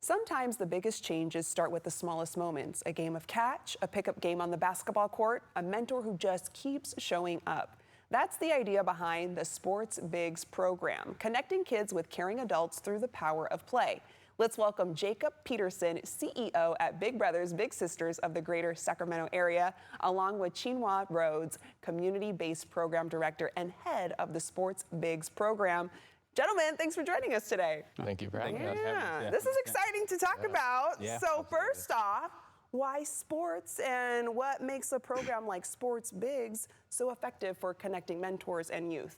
Sometimes the biggest changes start with the smallest moments, a game of catch, a pickup game on the basketball court, a mentor who just keeps showing up. That's the idea behind the Sports Bigs program, connecting kids with caring adults through the power of play. Let's welcome Jacob Peterson, CEO at Big Brothers Big Sisters of the Greater Sacramento area, along with Chinua Rhodes, community-based program director and head of the Sports Bigs program. Gentlemen, thanks for joining us today. Thank you for having us. Yeah, this is exciting to talk about. Yeah, so absolutely. First off, why sports and what makes a program like Sports Bigs so effective for connecting mentors and youth?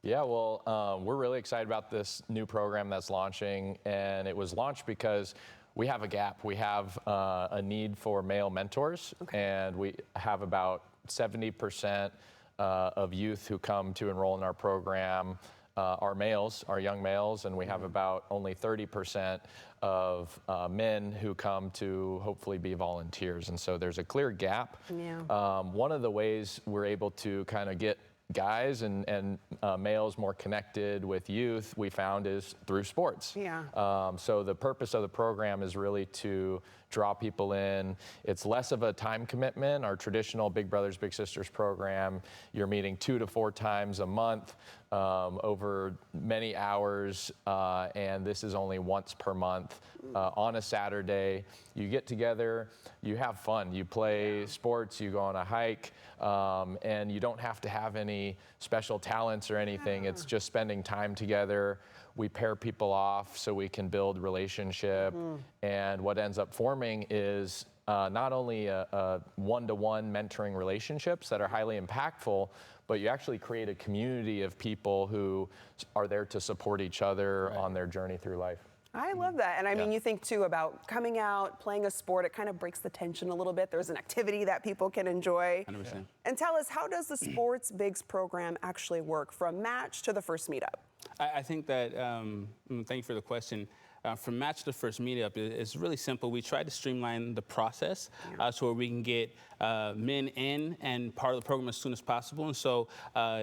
Yeah, well, we're really excited about this new program that's launching, and it was launched because we have a gap. We have a need for male mentors, and we have about 70% of youth who come to enroll in our program are males, are young males, and we have about only 30% of men who come to hopefully be volunteers. And so there's a clear gap. Yeah. One of the ways we're able to kind of get guys and males more connected with youth, we found, is through sports. Yeah. So the purpose of the program is really to draw people in. It's less of a time commitment. Our traditional Big Brothers Big Sisters program, you're meeting 2 to 4 times a month over many hours, and this is only once per month on a Saturday. You get together, you have fun, you play sports, you go on a hike, and you don't have to have any special talents or anything. It's just spending time together. We pair people off so we can build relationship, and what ends up forming is not only a one-to-one mentoring relationships that are highly impactful, but you actually create a community of people who are there to support each other on their journey through life. I love that. And I mean, you think too about coming out, playing a sport, it kind of breaks the tension a little bit. There's an activity that people can enjoy. 100%. And tell us, how does the Sports Bigs program actually work from match to the first meetup? I think that, thank you for the question. From match to first meetup, it's really simple. We try to streamline the process so where we can get men in and part of the program as soon as possible. And so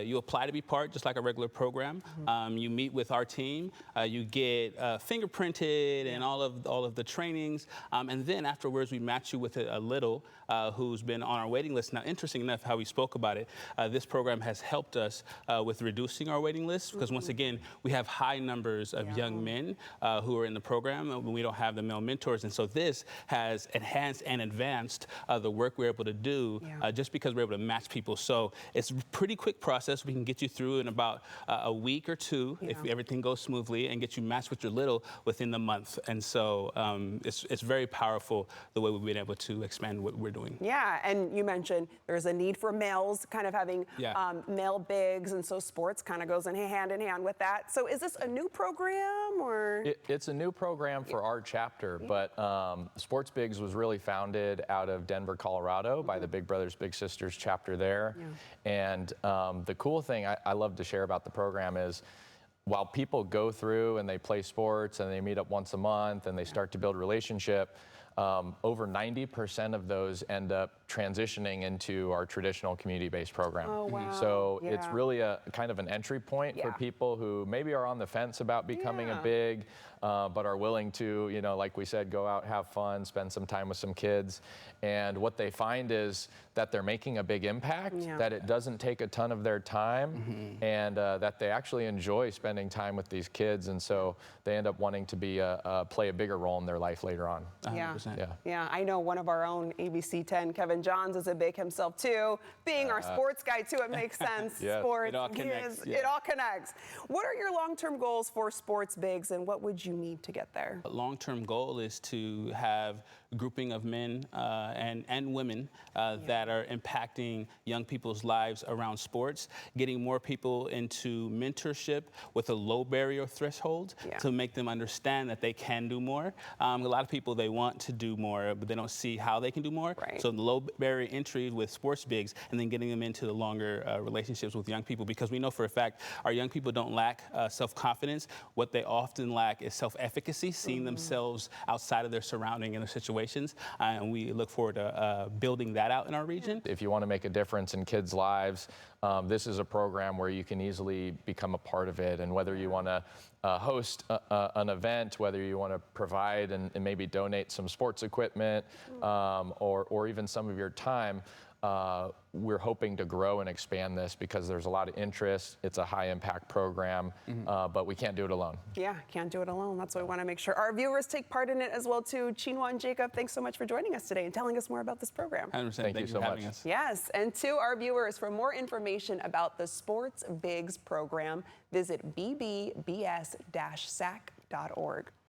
you apply to be part, just like a regular program. You meet with our team. You get fingerprinted and all of the trainings. And then afterwards, we match you with a little who's been on our waiting list. Now, interesting enough, how we spoke about it, this program has helped us with reducing our waiting list because, once again, we have high numbers of young men who are in the program, and we don't have the male mentors. And so this has enhanced and advanced the work we're able to do just because we're able to match people. So it's a pretty quick process. We can get you through in about a week or two if everything goes smoothly, and get you matched with your little within the month. And so it's very powerful the way we've been able to expand what we're doing. Yeah, and you mentioned there's a need for males kind of having male bigs, and so sports kind of goes hand in hand with that. So is this a new program, or? It's a new program for our chapter, but Sports Bigs was really founded out of Denver, Colorado by the Big Brothers Big Sisters chapter there. And the cool thing I love to share about the program is, while people go through and they play sports and they meet up once a month and they start to build relationship, over 90% of those end up transitioning into our traditional community-based program. Oh, wow. So it's really a kind of an entry point for people who maybe are on the fence about becoming a big, but are willing to, you know, like we said, go out, have fun, spend some time with some kids. And what they find is that they're making a big impact, that it doesn't take a ton of their time, and that they actually enjoy spending time with these kids. And so they end up wanting to be play a bigger role in their life later on. 100%. Yeah, I know one of our own ABC 10, Kevin Johns, is a big himself too. Being our sports guy too, it makes sense. Sports, it all connects. It all connects. What are your long-term goals for Sports Bigs, and what would you need to get there? A long-term goal is to have a grouping of men and women that are impacting young people's lives around sports, getting more people into mentorship with a low barrier threshold to make them understand that they can do more. A lot of people, they want to do more, but they don't see how they can do more. So the low barrier entry with Sports Bigs, and then getting them into the longer relationships with young people, because we know for a fact our young people don't lack self-confidence. What they often lack is self-efficacy, seeing themselves outside of their surrounding and their situations, and we look forward to building that out in our region. If you want to make a difference in kids' lives, this is a program where you can easily become a part of it. And whether you want to host an event, whether you want to provide and maybe donate some sports equipment, or even some of your time, we're hoping to grow and expand this because there's a lot of interest. It's a high impact program, but we can't do it alone. Yeah, can't do it alone. That's why we want to make sure our viewers take part in it as well too. Chinua and Jacob, thanks so much for joining us today and telling us more about this program. 100%. Thank you so for having much. us. Yes, and to our viewers, for more information about the Sports Bigs program, visit bbs-sac.org.